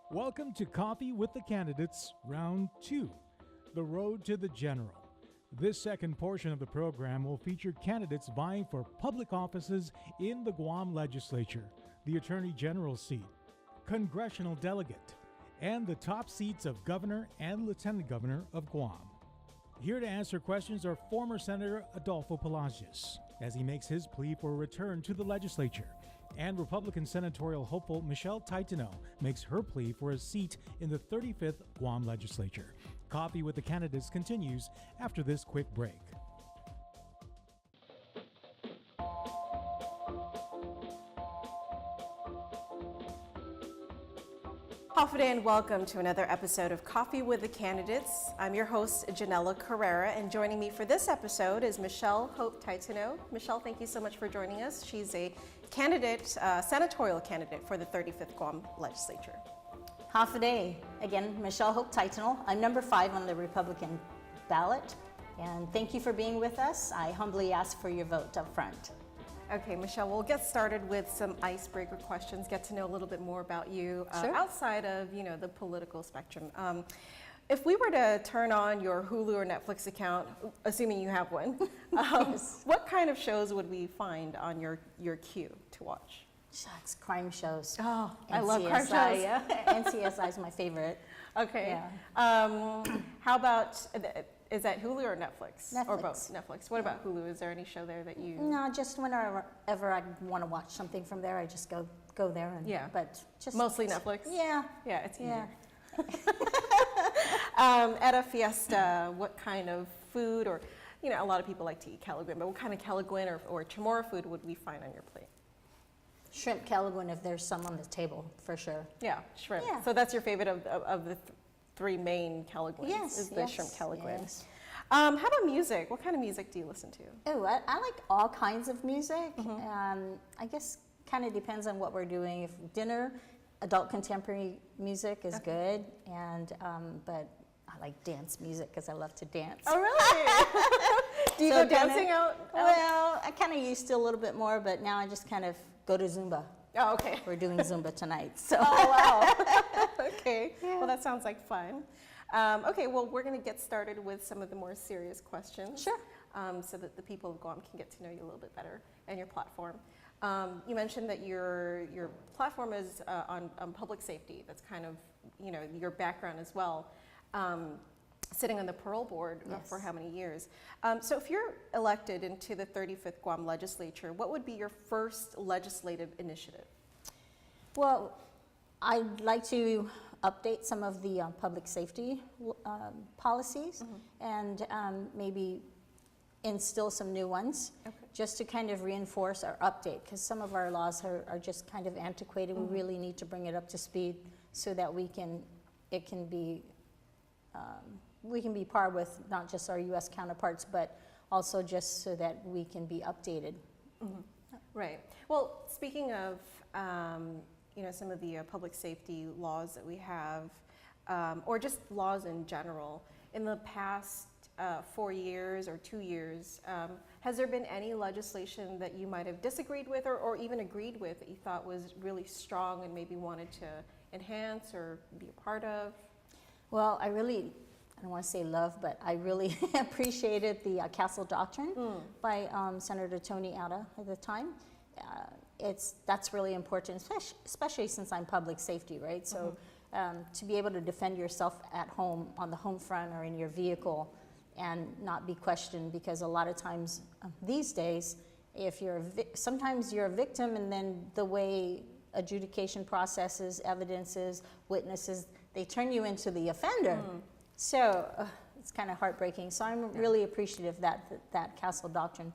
Welcome to Coffee with the Candidates, Round 2, The Road to the General. This second portion of the program will feature candidates vying for public offices in the Guam legislature, the Attorney General's seat, congressional delegate, and the top seats of Governor and Lieutenant Governor of Guam. Here to answer questions are former Senator Adolpho Palacios, as he makes his plea for a return to the legislature, and Republican senatorial hopeful Melissa Taitano makes her plea for a seat in the 35th Guam legislature. Coffee with the Candidates continues after this quick break. Hafa and welcome to another episode of Coffee with the Candidates. I'm your host, Janella Carrera, and joining me for this episode is Melissa Hope Taitano. Michelle, thank you so much for joining us. She's a candidate, senatorial candidate for the 35th Guam legislature. Hafa day. Again, Melissa Hope Taitano. I'm number 5 on the Republican ballot, and thank you for being with us. I humbly ask for your vote up front. Okay, Michelle, we'll get started with some icebreaker questions, get to know a little bit more about you Sure. outside of, the political spectrum. If we were to turn on your Hulu or Netflix account, assuming you have one, Yes. what kind of shows would we find on your queue to watch? Shucks, crime shows. Oh, I love crime shows. Yeah. NCSI is my favorite. Okay. Yeah. How about, is that Hulu or Netflix? Or Netflix. both? Netflix. What about Hulu? Is there any show there that you... No, just whenever I want to watch something from there, I just go there. And, Yeah. But just Mostly Netflix? Yeah. Yeah, it's easier. Yeah. At a fiesta, what kind of food, or, a lot of people like to eat calaguin, but what kind of calaguin or chamorro food would we find on your plate? Shrimp calaguin if there's some on the table, for sure. Yeah, shrimp. Yeah. So that's your favorite of the three main calaguins, Yes. is the yes, shrimp calaguin. yes. How about music? What kind of music do you listen to? Oh, I like all kinds of music. Mm-hmm. I guess kind of depends on what we're doing. If dinner, adult contemporary music is good, and but I like dance music because I love to dance. Oh, really? Do you So go dancing out? Well, I kind of used to a little bit more, but now I just kind of go to Zumba. Oh, okay. We're doing Zumba tonight, so. Oh, wow. Okay. Yeah. Well, that sounds like fun. Okay, well, we're going to get started with some of the more serious questions. Sure. So that the people of Guam can get to know you a little bit better and your platform. You mentioned that your platform is on public safety. That's kind of, your background as well. Sitting on the parole board Yes. for how many years? So if you're elected into the 35th Guam legislature, what would be your first legislative initiative? Well, I'd like to update some of the public safety policies and maybe instill some new ones, just to kind of reinforce our update, because some of our laws are just kind of antiquated. We really need to bring it up to speed so that we can be par with not just our U.S. counterparts, but also just so that we can be updated. Right. Well, speaking of, some of the public safety laws that we have, or just laws in general, in the past 4 years or 2 years, has there been any legislation that you might have disagreed with or even agreed with that you thought was really strong and maybe wanted to enhance or be a part of? Well, I don't want to say love, but I really appreciated the Castle Doctrine by Senator Tony Ada at the time. That's really important, especially since I'm public safety, right? So to be able to defend yourself at home, on the home front or in your vehicle, and not be questioned, because a lot of times these days, if sometimes you're a victim, and then the way adjudication processes, evidences, witnesses, they turn you into the offender. So it's kind of heartbreaking. So I'm really appreciative that Castle Doctrine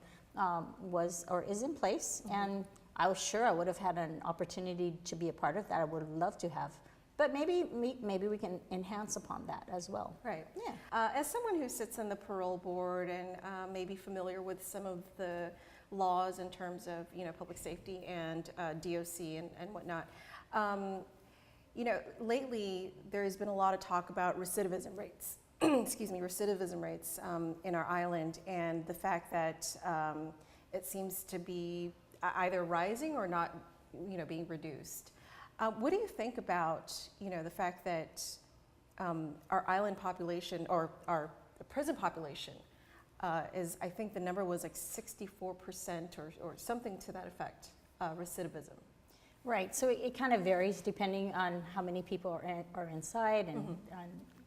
was or is in place, and I was sure I would have had an opportunity to be a part of that. I would have loved to have. But maybe we can enhance upon that as well. Right. Yeah. As someone who sits on the parole board and may be familiar with some of the laws in terms of public safety and DOC and whatnot, lately there has been a lot of talk about recidivism rates. Recidivism rates in our island, and the fact that it seems to be either rising or not, being reduced. What do you think about, the fact that our island population or our prison population is, I think the number was like 64% or something to that effect, recidivism? Right, so it kind of varies depending on how many people are inside and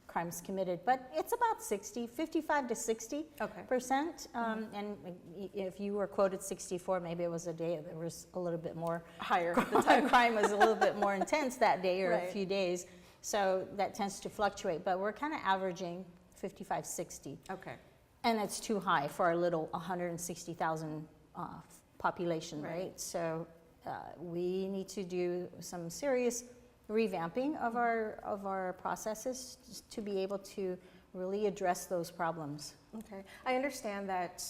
crimes committed, but it's about 55 to 60%. And if you were quoted 64, maybe it was a day there was a little bit more higher. The crime was a little bit more intense that day or a few days, so that tends to fluctuate. But we're kind of averaging 55, 60. Okay. And it's too high for our little 160,000 population, right? So we need to do some serious revamping of our processes to be able to really address those problems. Okay, I understand that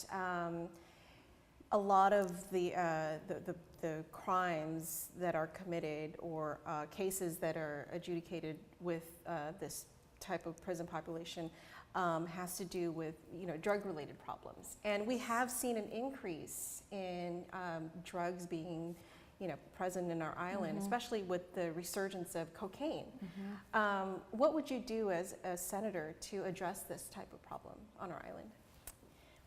a lot of the crimes that are committed or cases that are adjudicated with this type of prison population has to do with drug-related problems, and we have seen an increase in drugs being present in our island, especially with the resurgence of cocaine. What would you do as a senator to address this type of problem on our island?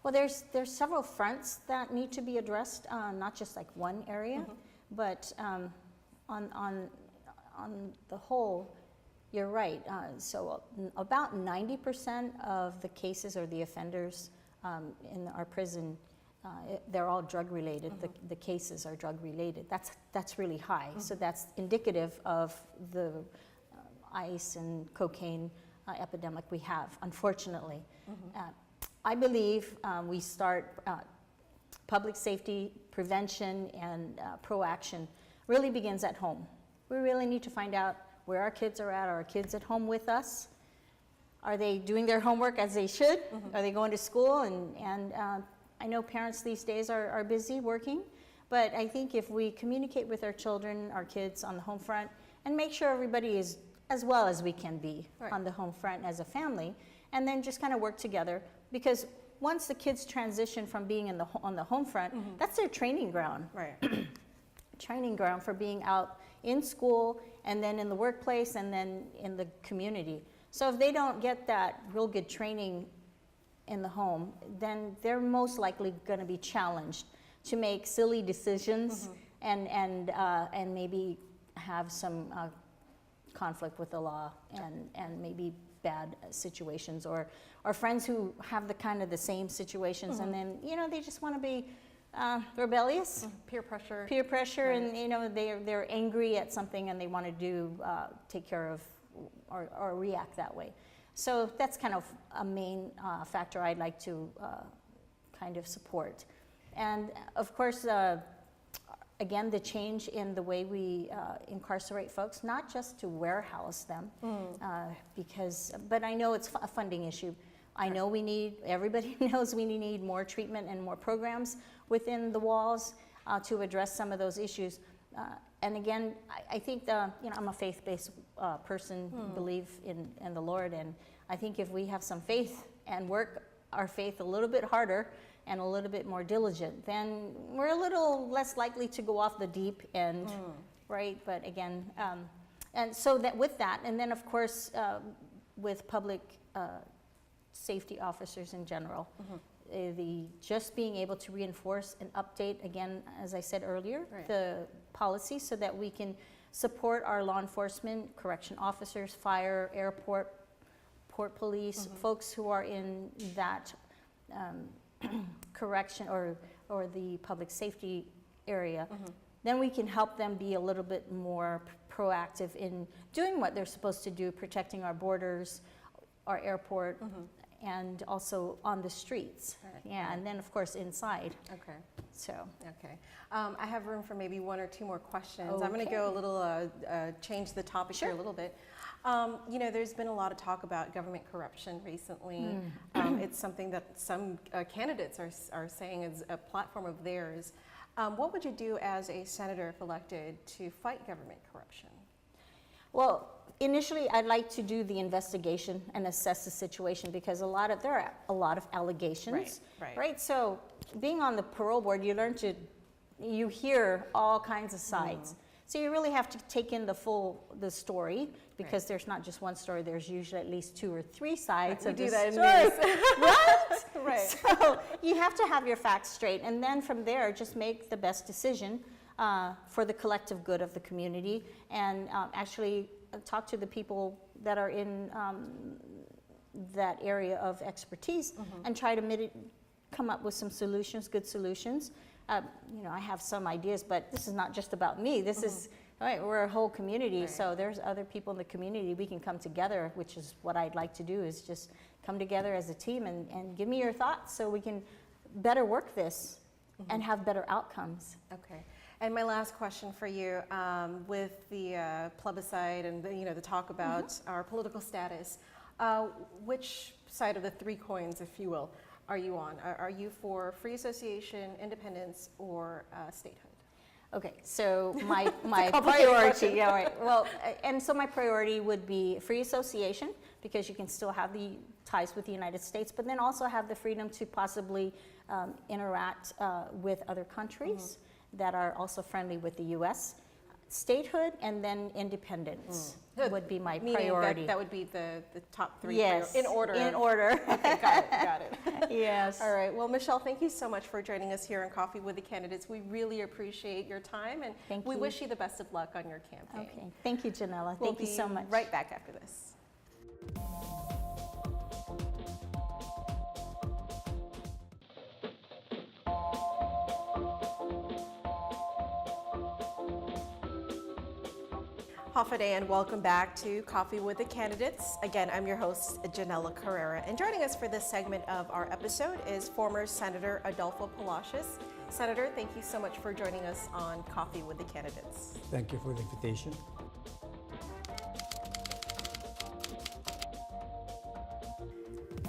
Well, there's several fronts that need to be addressed, not just like one area, but on the whole, you're right. So about 90% of the cases or the offenders in our prison, they're all drug related. The cases are drug related. That's really high. So that's indicative of the ice and cocaine epidemic we have, unfortunately. I believe we start public safety, prevention, and proaction really begins at home. We really need to find out where our kids are at. Are our kids at home with us? Are they doing their homework as they should? Are they going to school? And I know parents these days are busy working, but I think if we communicate with our children, our kids on the home front, and make sure everybody is as well as we can be on the home front as a family, and then just kind of work together, because once the kids transition from being on the home front, that's their training ground. Training ground for being out in school, and then in the workplace, and then in the community. So if they don't get that real good training in the home, then they're most likely going to be challenged to make silly decisions and maybe have some conflict with the law and maybe bad situations, or friends who have the same situations, and then they just want to be rebellious, peer pressure, and they're angry at something and they want to take care of or react that way. So that's kind of a main factor I'd like to kind of support. And of course, again, the change in the way we incarcerate folks, not just to warehouse them, but I know it's a funding issue. I know everybody knows we need more treatment and more programs within the walls to address some of those issues. And again, I think I'm a faith-based person, believe in the Lord, and I think if we have some faith and work our faith a little bit harder and a little bit more diligent, then we're a little less likely to go off the deep end, right? But again, and so that with that, and then of course with public safety officers in general, just being able to reinforce and update, again, as I said earlier, the policy so that we can support our law enforcement, correction officers, fire, airport, port police, folks who are in that correction or the public safety area. Then we can help them be a little bit more proactive in doing what they're supposed to do, protecting our borders, our airport, and also on the streets. And then of course inside. I have room for maybe one or two more questions. I'm going to go a little, change the topic here a little bit. There's been a lot of talk about government corruption recently. It's something that some candidates are saying is a platform of theirs. What would you do as a senator if elected to fight government corruption? Well, initially, I'd like to do the investigation and assess the situation, because there are a lot of allegations, right? So being on the parole board, you hear all kinds of sides. So you really have to take in the story, because there's not just one story, there's usually at least 2 or 3 sides of the story. Right? Right. So you have to have your facts straight, and then from there, just make the best decision for the collective good of the community, and actually talk to the people that are in that area of expertise, and try to come up with some solutions, good solutions. You know, I have some ideas, but this is not just about me. This is, right, we're a whole community, so there's other people in the community. We can come together, which is what I'd like to do, is just come together as a team and give me your thoughts so we can better work this and have better outcomes. Okay. And my last question for you, with the plebiscite and the talk about our political status, which side of the 3 coins, if you will, are you on? Are you for free association, independence, or statehood? Okay, so my priority, so my priority would be free association, because you can still have the ties with the United States, but then also have the freedom to possibly interact with other countries that are also friendly with the U.S. Statehood, and then independence would be my priority. That would be the top 3 yes, in order. In order. Okay, got it. Yes. All right. Well, Michelle, thank you so much for joining us here on Coffee with the Candidates. We really appreciate your time, and we wish you the best of luck on your campaign. Okay. Thank you, Janella. Thank you so much. Right back after this. Hafa Day, and welcome back to Coffee with the Candidates. Again, I'm your host, Janella Carrera, and joining us for this segment of our episode is former Senator Adolpho Palacios. Senator, thank you so much for joining us on Coffee with the Candidates. Thank you for the invitation.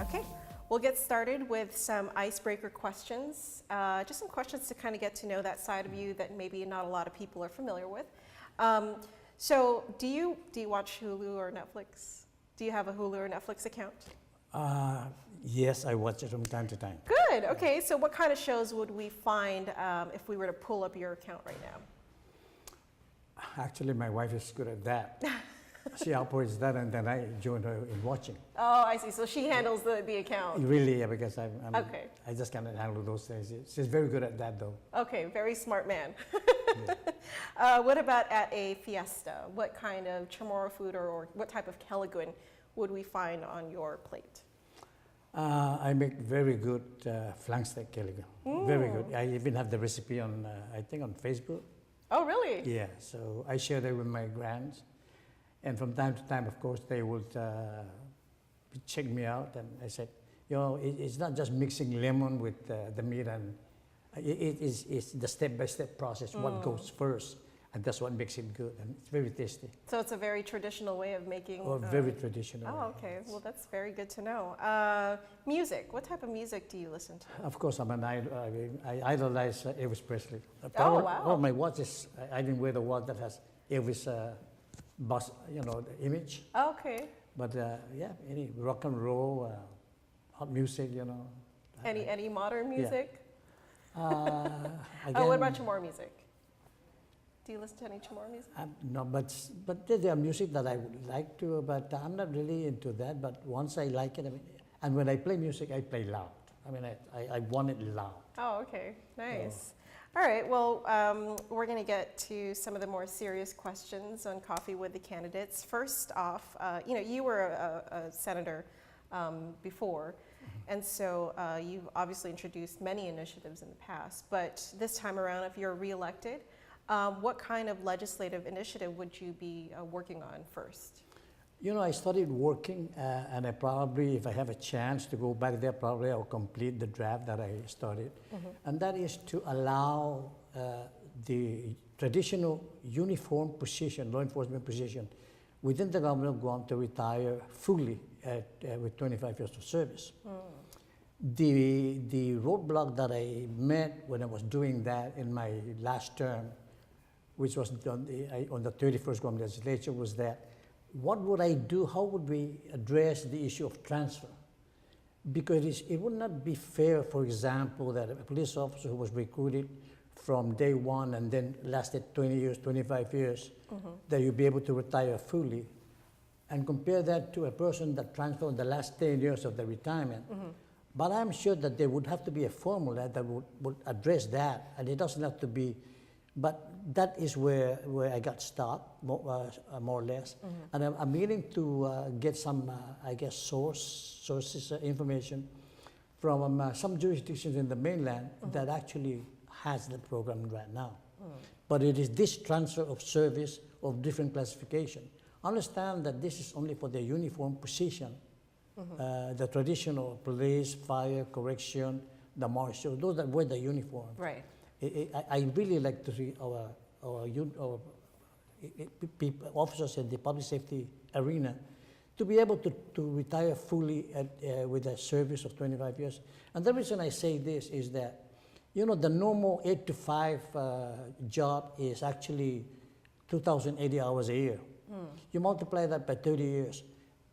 Okay, we'll get started with some icebreaker questions, just some questions to kind of get to know that side of you that maybe not a lot of people are familiar with. So do you watch Hulu or Netflix? Do you have a Hulu or Netflix account? Yes, I watch it from time to time. Good. Okay. So what kind of shows would we find if we were to pull up your account right now? Actually, my wife is good at that. She operates that, and then I join her in watching. Oh, I see. So she handles the account. Really, yeah, because I just cannot handle those things. She's very good at that, though. Okay, very smart man. What about at a fiesta? What kind of chamorro food or what type of keliguan would we find on your plate? I make very good flank steak keliguan. Very good. I even have the recipe on, I think, on Facebook. Oh, really? Yeah. So I share that with my grands. And from time to time, of course, they would check me out, and I said, it's not just mixing lemon with the meat, and it's the step-by-step process, what goes first, and that's what makes it good, and it's very tasty. So it's a very traditional way of making... very traditional. Oh, okay. Well, that's very good to know. Music. What type of music do you listen to? Of course, I idolize Elvis Presley. Oh, wow. Well, my watch is, I didn't wear the watch that has Elvis bust, the image. Okay. But yeah, any rock and roll, hot music, Any modern music? Again, what about Chamorro music? Do you listen to any Chamorro music? No, but there are music that I would like to, but I'm not really into that. But once I like it, and when I play music, I play loud. I want it loud. Oh, okay. Nice. All right, well, we're going to get to some of the more serious questions on Coffee with the Candidates. First off, you were a senator before, and so you've obviously introduced many initiatives in the past, but this time around, if you're reelected, what kind of legislative initiative would you be working on first? I started working, and I probably, if I have a chance to go back there, probably I'll complete the draft that I started. And that is to allow the traditional uniform position, law enforcement position, within the government of Guam to retire fully with 25 years of service. The roadblock that I met when I was doing that in my last term, which was on the 31st Guam legislature, was that what would I do? How would we address the issue of transfer? Because it would not be fair, for example, that a police officer who was recruited from day one and then lasted 20 years, 25 years, that you'll be able to retire fully, and compare that to a person that transferred the last 10 years of the retirement. But I'm sure that there would have to be a formula that would address that, and it doesn't have to be, but that is where I got stopped, more or less. And I'm willing to get some, I guess, sources information from some jurisdictions in the mainland that actually has the program right now. But it is this transfer of service of different classification. Understand that this is only for the uniform position. The traditional police, fire, correction, the marshal, those that wear the uniform. Right. I really like to see our officers in the public safety arena to be able to retire fully with a service of 25 years. And the reason I say this is that, you know, the normal 8 to 5 job is actually 2,080 hours a year. You multiply that by 30 years.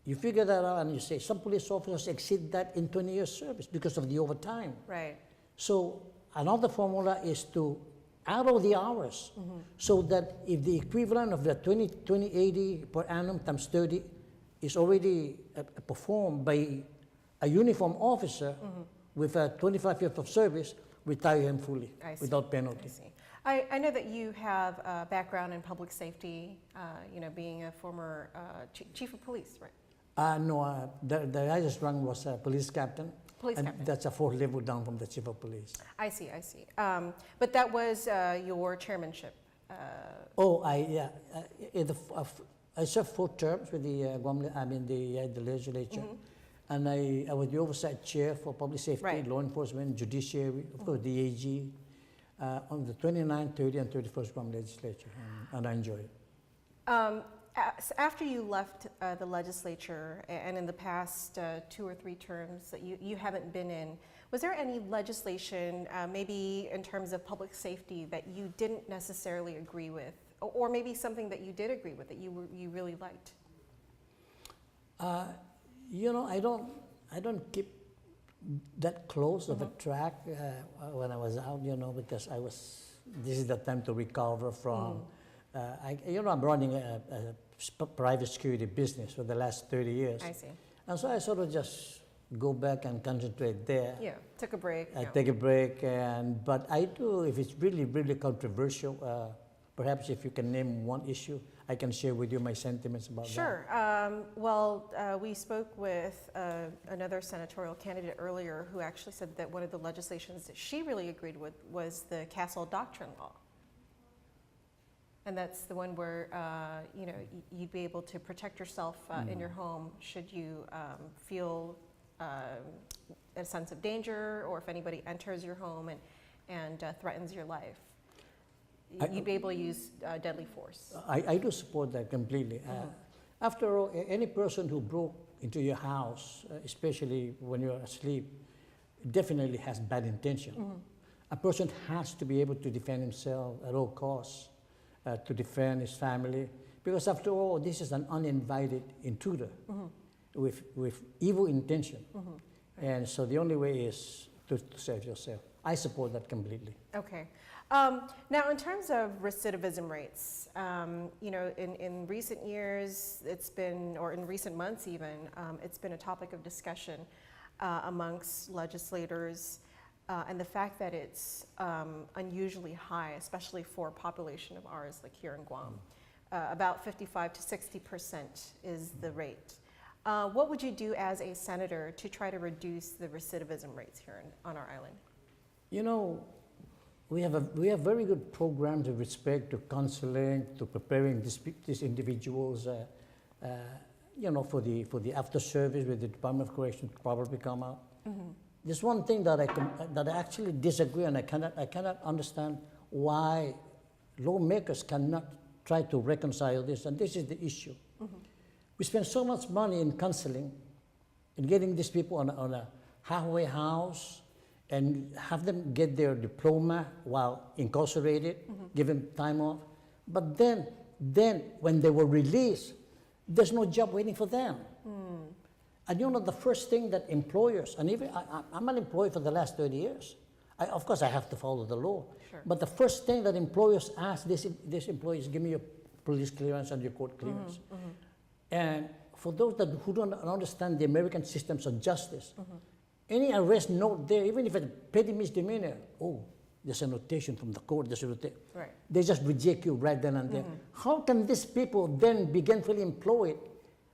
You figure that out and you say some police officers exceed that in 20 years service because of the overtime. Right. So another formula is to add all the hours so that if the equivalent of the 2080 per annum times 30 is already performed by a uniform officer with 25 years of service, retire him fully without penalty. I see. I know that you have a background in public safety, you know, being a former chief of police, right? No, the highest rank was a police captain. Police and captain. that's a 4th level down from the chief of police. I see, I see. But that was your chairmanship. I served 4 terms with the Guam, the legislature, and I was the oversight chair for public safety, law enforcement, judiciary, of course, the AG, on the 29th, 30th, and 31st Guam legislature, and I enjoy it. After you left the legislature, and in the past 2 or 3 terms that you haven't been in, was there any legislation, maybe in terms of public safety, that you didn't necessarily agree with, or maybe something that you did agree with that you really liked? You know, I don't keep that close of a track when I was out, you know, because this is the time to recover from. I'm running a private security business for the last 30 years. I see. And so I sort of just go back and concentrate there. Yeah, took a break. I take a break, but I do, if it's really, really controversial, perhaps if you can name one issue, I can share with you my sentiments about that. Sure. We spoke with another senatorial candidate earlier who actually said that one of the legislations that she really agreed with was the Castle Doctrine Law. And that's the one where, you know, you'd be able to protect yourself in your home should you feel a sense of danger, or if anybody enters your home and threatens your life. You'd be able to use deadly force. I do support that completely. After all, any person who broke into your house, especially when you're asleep, definitely has bad intention. A person has to be able to defend himself at all costs. To defend his family, because after all, this is an uninvited intruder with evil intention, and so the only way is to save yourself. I support that completely. Okay. Now, in terms of recidivism rates, you know, in recent years, it's been, or in recent months even, it's been a topic of discussion amongst legislators. And the fact that it's unusually high, especially for a population of ours, like here in Guam. About 55 to 60% is the rate. What would you do as a senator to try to reduce the recidivism rates here on our island? You know, we have very good programs with respect to counseling, to preparing these individuals, you know, for the after service with the Department of Corrections to probably come out. There's one thing that I actually disagree, and I cannot understand why lawmakers cannot try to reconcile this, and this is the issue. We spend so much money in counseling, in getting these people on a halfway house, and have them get their diploma while incarcerated, give them time off. But then when they were released, there's no job waiting for them. And you know, the first thing that employers, and even I'm an employee for the last 30 years, Of course, I have to follow the law. Sure. But the first thing that employers ask this employees, give me your police clearance and your court clearance. And for those who don't understand the American systems of justice, any arrest note there, even if it's a petty misdemeanor, oh, there's a notation from the court, there's a notation. Right. They just reject you right then and there. How can these people then be gainfully employed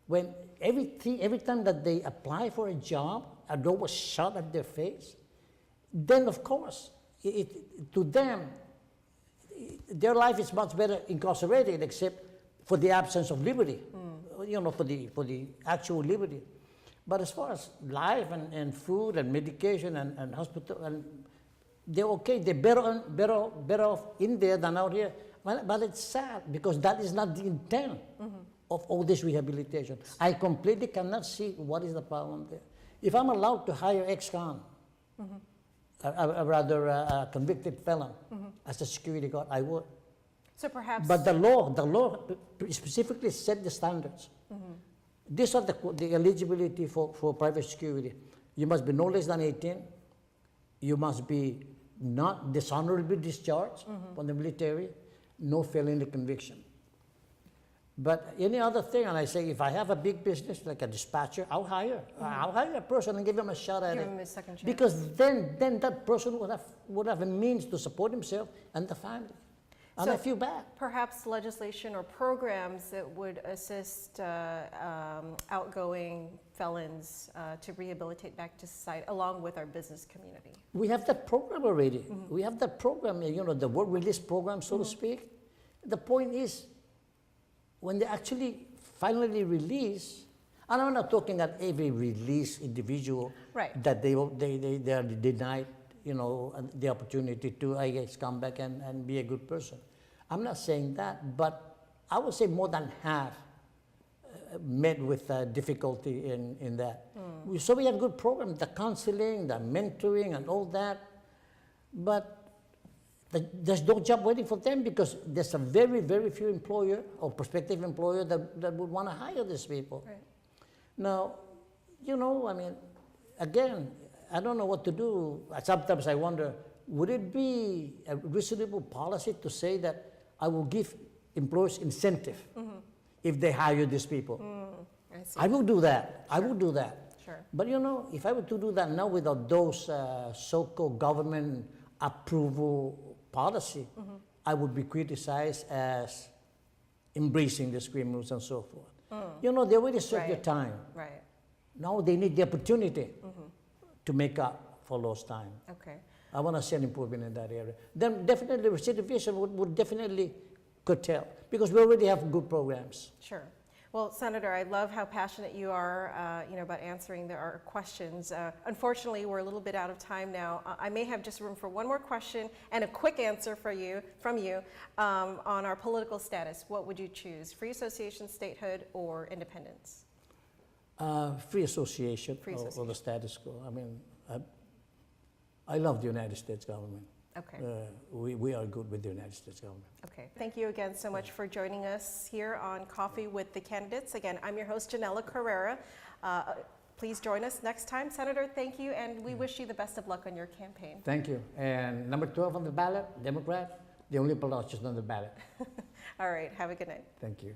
when every time that they apply for a job, a door was shot at their face? Then, of course, to them, their life is much better incarcerated, except for the absence of liberty, for the actual liberty. But as far as life and food and medication and hospital, and they're okay. They're better off in there than out here. But it's sad because that is not the intent of all this rehabilitation. I completely cannot see what is the problem there. If I'm allowed to hire ex-con, a convicted felon as a security guard, I would. So perhaps. But the law specifically set the standards. These are the eligibility for private security. You must be no less than 18. You must be not dishonorably discharged from the military, no felony conviction. But any other thing, and I say, if I have a big business like a dispatcher, I'll hire a person and give him a shot at it. Give him a second chance. Because then that person would have a means to support himself and the family. And I feel bad. Perhaps legislation or programs that would assist outgoing felons to rehabilitate back to society, along with our business community. We have that program already. We have that program, the work release program, so to speak. The point is, when they actually finally release, and I'm not talking that every released individual that they are denied, the opportunity to, I guess, come back and be a good person. I'm not saying that, but I would say more than half met with difficulty in that. So we have good programs, the counseling, the mentoring, and all that, but there's no job waiting for them because there's a very, very few employer or prospective employer that would want to hire these people. Right. Now, again, I don't know what to do. Sometimes I wonder, would it be a reasonable policy to say that I will give employers incentive if they hire these people? I see. I will do that. Sure. I will do that. Sure. But if I were to do that now without those so-called government approval policy, I would be criticized as embracing the criminals and so forth. They already served their time. Right. Now they need the opportunity to make up for lost time. Okay. I want to see an improvement in that area. Then definitely recidivism would definitely curtail because we already have good programs. Sure. Well, Senator, I love how passionate you are, about answering our questions. Unfortunately, we're a little bit out of time now. I may have just room for one more question and a quick answer from you on our political status. What would you choose, free association, statehood, or independence? Free association, or the status quo. I love the United States government. Okay. We are good with the United States government. Okay. Thank you again so much for joining us here on Coffee with the Candidates. Again, I'm your host, Janella Carrera. Please join us next time. Senator, thank you, and we wish you the best of luck on your campaign. Thank you. And number 12 on the ballot, Democrat, the only Palacios on the ballot. All right. Have a good night. Thank you.